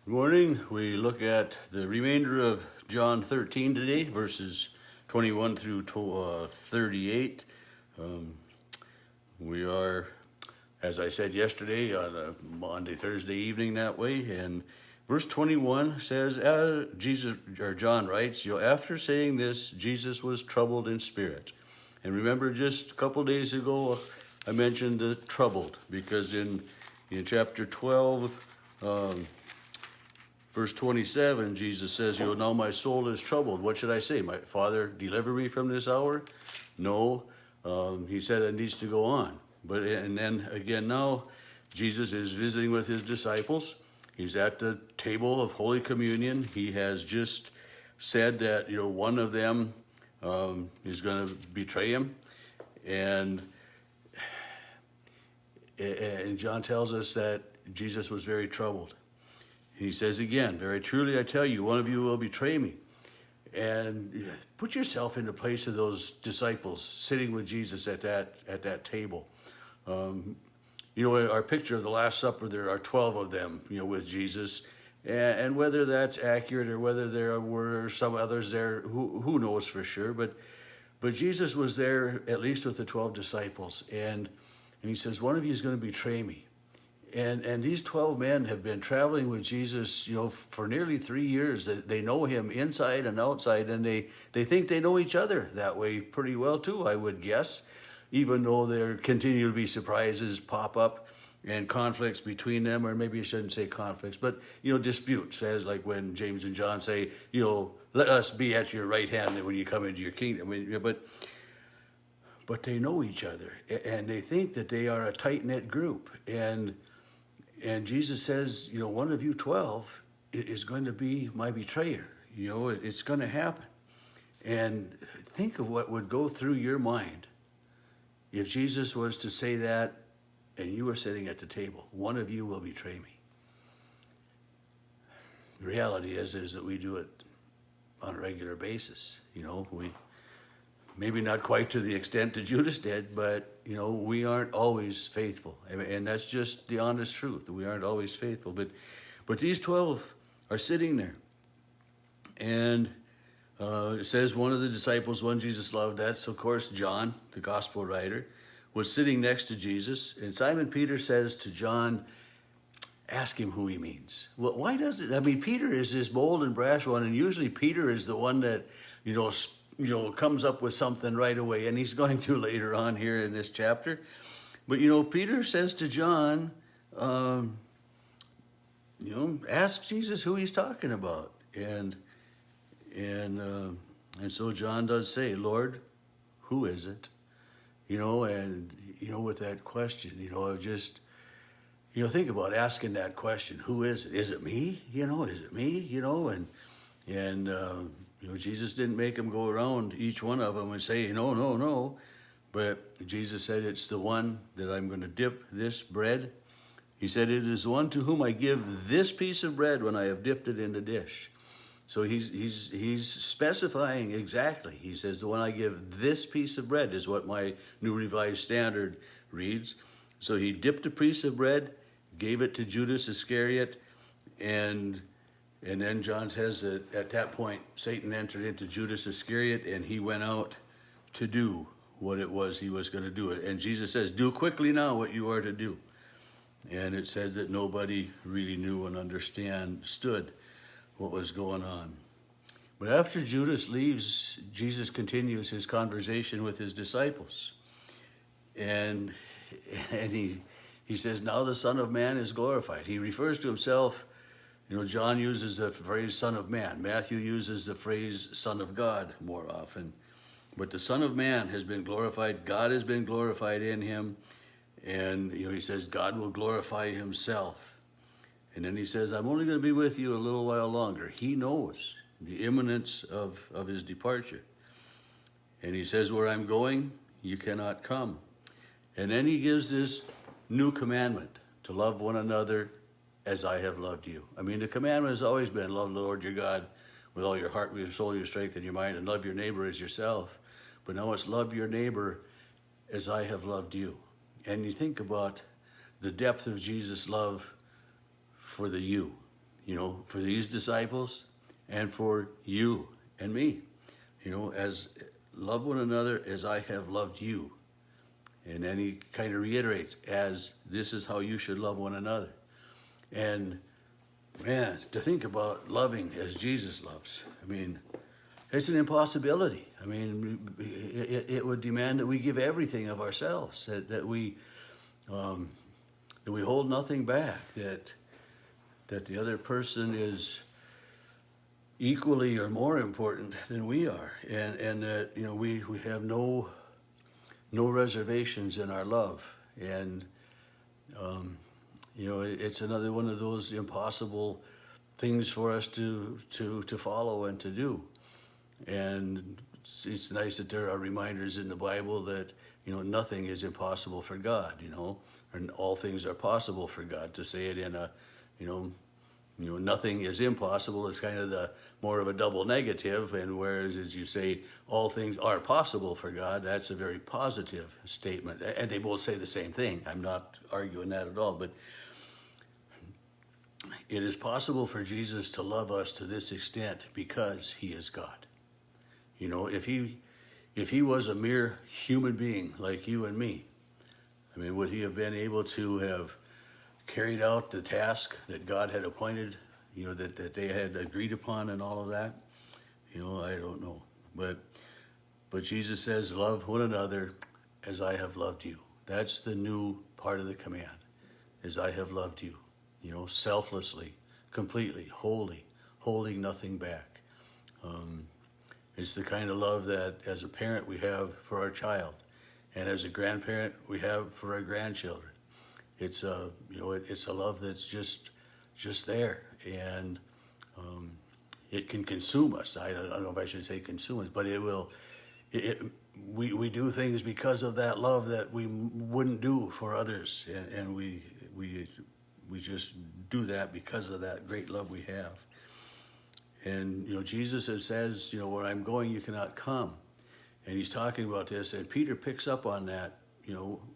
Good morning. We look at the remainder of John 13 today, verses 21 through 38. We are, as I said yesterday, on a Monday, Thursday evening that way. And verse 21 says, John writes, after saying this, Jesus was troubled in spirit. And remember, just a couple days ago, I mentioned the troubled, because in chapter 12, verse 27, Jesus says, now my soul is troubled. What should I say? My Father, deliver me from this hour? No. He said it needs to go on. And then again now, Jesus is visiting with his disciples. He's at the table of Holy Communion. He has just said that, one of them is going to betray him. And John tells us that Jesus was very troubled. He says again, very truly I tell you, one of you will betray me. And put yourself in the place of those disciples sitting with Jesus at that table. Our picture of the Last Supper, there are 12 of them, with Jesus. And whether that's accurate or whether there were some others there, who knows for sure. But Jesus was there at least with the 12 disciples. And he says, one of you is going to betray me. And these 12 men have been traveling with Jesus, for nearly 3 years. They know him inside and outside, and they think they know each other that way pretty well too, I would guess, even though there continue to be surprises pop up and conflicts between them, or maybe I shouldn't say conflicts, but, disputes, as like when James and John say, let us be at your right hand when you come into your kingdom. But they know each other, and they think that they are a tight-knit group. And Jesus says, one of you 12 is going to be my betrayer. It's going to happen. And think of what would go through your mind if Jesus was to say that and you were sitting at the table. One of you will betray me. The reality is that we do it on a regular basis. We maybe not quite to the extent that Judas did, but, we aren't always faithful. And that's just the honest truth. We aren't always faithful. But these 12 are sitting there. And it says one of the disciples, one Jesus loved, that's, of course, John, the gospel writer, was sitting next to Jesus. And Simon Peter says to John, ask him who he means. Well, why does it? Peter is this bold and brash one, and usually Peter is the one that, comes up with something right away, and he's going to later on here in this chapter. But, Peter says to John, ask Jesus who he's talking about. And so John does say, Lord, who is it? With that question, just, think about asking that question, who is it? Is it me? Is it me? And Jesus didn't make him go around each one of them and say, no. But Jesus said, it's the one that I'm going to dip this bread. He said, it is one to whom I give this piece of bread when I have dipped it in the dish. So he's specifying exactly. He says, the one I give this piece of bread is what my New Revised Standard reads. So he dipped a piece of bread, gave it to Judas Iscariot, and then John says that at that point, Satan entered into Judas Iscariot, and he went out to do what it was he was going to do. And Jesus says, do quickly now what you are to do. And it said that nobody really knew and understood what was going on. But after Judas leaves, Jesus continues his conversation with his disciples. And he says, now the Son of Man is glorified. He refers to himself. John uses the phrase Son of Man. Matthew uses the phrase Son of God more often. But the Son of Man has been glorified. God has been glorified in him. And, he says God will glorify himself. And then he says, I'm only going to be with you a little while longer. He knows the imminence of his departure. And he says, where I'm going, you cannot come. And then he gives this new commandment to love one another as I have loved you. The commandment has always been love the Lord your God with all your heart, with your soul, your strength, and your mind, and love your neighbor as yourself. But now it's love your neighbor as I have loved you. And you think about the depth of Jesus' love for the you. for these disciples and for you and me. As love one another as I have loved you. And then he kind of reiterates, as this is how you should love one another. And man, to think about loving as Jesus loves, it's an impossibility. It would demand that we give everything of ourselves, that we hold nothing back, that the other person is equally or more important than we are, and that we have no reservations in our love. And it's another one of those impossible things for us to follow and to do. And it's nice that there are reminders in the Bible that nothing is impossible for God, and all things are possible for God. To say it in a nothing is impossible is kind of more of a double negative, and whereas as you say all things are possible for God, that's a very positive statement. And they both say the same thing. I'm not arguing that at all, but it is possible for Jesus to love us to this extent because he is God. If he was a mere human being like you and me, would he have been able to have carried out the task that God had appointed, that they had agreed upon and all of that? I don't know. But Jesus says, love one another as I have loved you. That's the new part of the command, as I have loved you, selflessly, completely, wholly, holding nothing back. It's the kind of love that as a parent we have for our child, and as a grandparent we have for our grandchildren. It's a love that's just there, and it can consume us. I don't know if I should say consume us, but it will. We do things because of that love that we wouldn't do for others, and we just do that because of that great love we have. And Jesus says, where I'm going, you cannot come, and he's talking about this, and Peter picks up on that.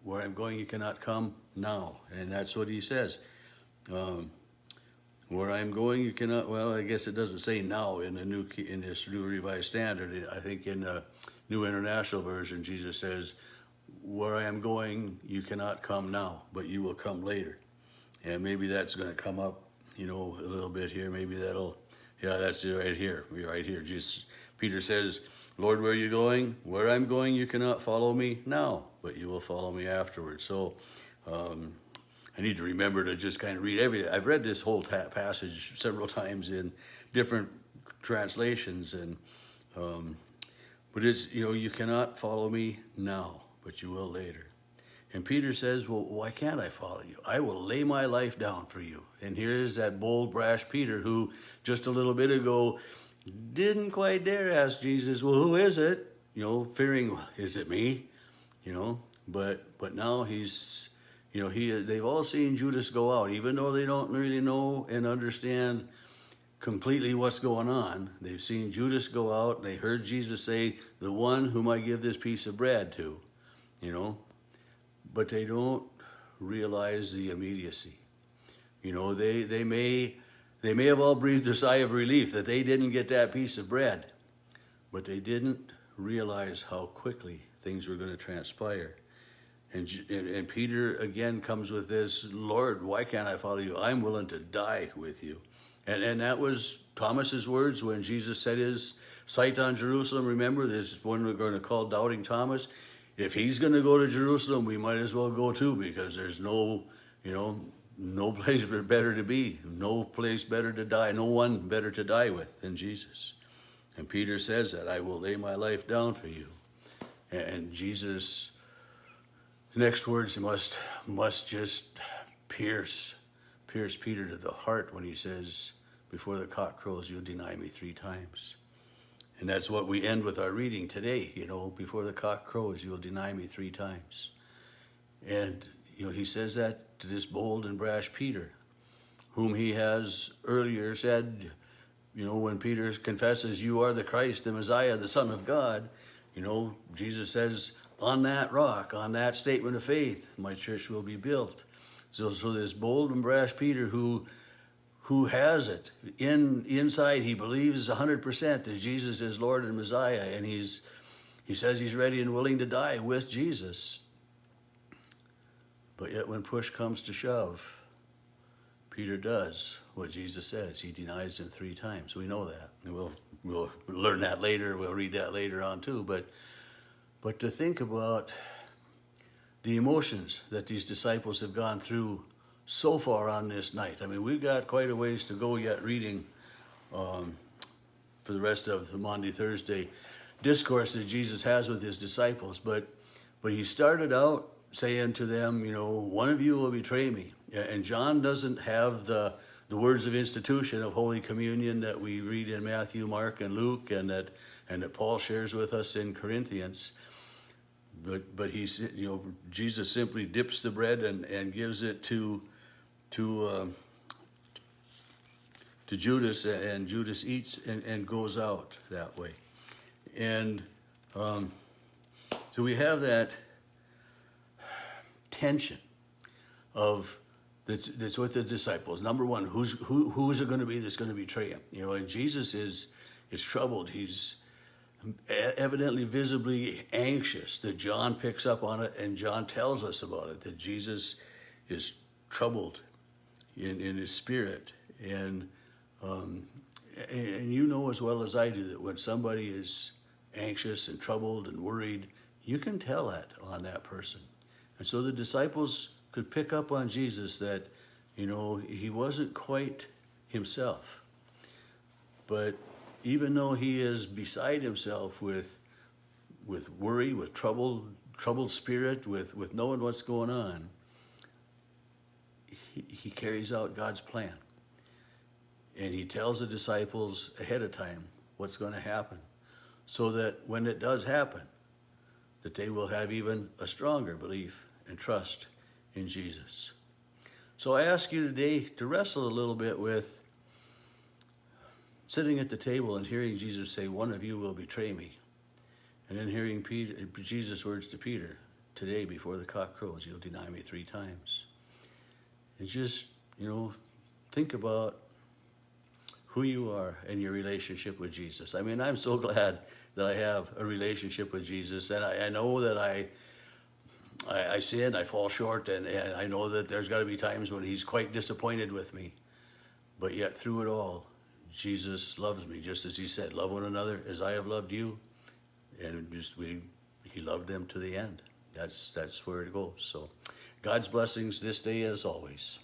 Where I'm going, you cannot come now. And that's what he says. Where I'm going, you cannot, well, I guess it doesn't say now in this New Revised Standard. I think in the New International Version, Jesus says, where I am going, you cannot come now, but you will come later. And maybe that's going to come up, a little bit here. Maybe that's right here. We're right here. Peter says, Lord, where are you going? Where I'm going, you cannot follow me now, but you will follow me afterwards. So I need to remember to just kind of read everything. I've read this whole passage several times in different translations, and but it's, you cannot follow me now, but you will later. And Peter says, well, why can't I follow you? I will lay my life down for you. And here is that bold, brash Peter who just a little bit ago didn't quite dare ask Jesus, well, who is it? Fearing, is it me? But now he's, they've all seen Judas go out, even though they don't really know and understand completely what's going on. They've seen Judas go out, and they heard Jesus say, the one whom I give this piece of bread to, but they don't realize the immediacy. They may have all breathed a sigh of relief that they didn't get that piece of bread, but they didn't realize how quickly things were going to transpire. And Peter again comes with this, Lord, why can't I follow you? I'm willing to die with you. And that was Thomas's words when Jesus set his sight on Jerusalem. Remember, this is one we're going to call Doubting Thomas. If he's going to go to Jerusalem, we might as well go too, because there's no place better to be, no place better to die, no one better to die with than Jesus. And Peter says that, I will lay my life down for you. And Jesus' next words must just pierce Peter to the heart when he says, before the cock crows, you'll deny me 3 times. And that's what we end with our reading today. Before the cock crows, you'll deny me 3 times. And, he says that to this bold and brash Peter, whom he has earlier said, when Peter confesses, you are the Christ, the Messiah, the Son of God, Jesus says, on that rock, on that statement of faith, my church will be built. So this bold and brash Peter who who has it inside. He believes 100% that Jesus is Lord and Messiah, and he says he's ready and willing to die with Jesus. But yet when push comes to shove, Peter does what Jesus says. He denies him 3 times. We know that. And we'll learn that later. We'll read that later on too. But to think about the emotions that these disciples have gone through so far on this night. I mean, we've got quite a ways to go yet reading for the rest of the Maundy Thursday discourse that Jesus has with his disciples. But he started out saying to them, one of you will betray me. And John doesn't have the words of institution of Holy Communion that we read in Matthew, Mark, and Luke, and that Paul shares with us in Corinthians. But Jesus simply dips the bread and gives it to Judas, and Judas eats and goes out that way. And so we have that tension of that's with the disciples. Number one, who is it going to be that's going to betray him? And Jesus is troubled. He's evidently visibly anxious. That John picks up on it, and John tells us about it, that Jesus is troubled in his spirit. And you know as well as I do that when somebody is anxious and troubled and worried, you can tell that on that person. And so the disciples could pick up on Jesus that, he wasn't quite himself. But even though he is beside himself with worry, with troubled spirit, with knowing what's going on, he carries out God's plan. And he tells the disciples ahead of time what's going to happen, so that when it does happen, that they will have even a stronger belief and trust in Jesus. So I ask you today to wrestle a little bit with sitting at the table and hearing Jesus say, one of you will betray me. And then hearing Jesus' words to Peter, today before the cock crows, you'll deny me 3 times. And just, think about who you are and your relationship with Jesus. I mean, I'm so glad that I have a relationship with Jesus, and I know that I sin, I fall short, and I know that there's got to be times when he's quite disappointed with me. But yet through it all, Jesus loves me, just as he said, love one another as I have loved you. And he loved them to the end. That's where it goes. So God's blessings this day as always.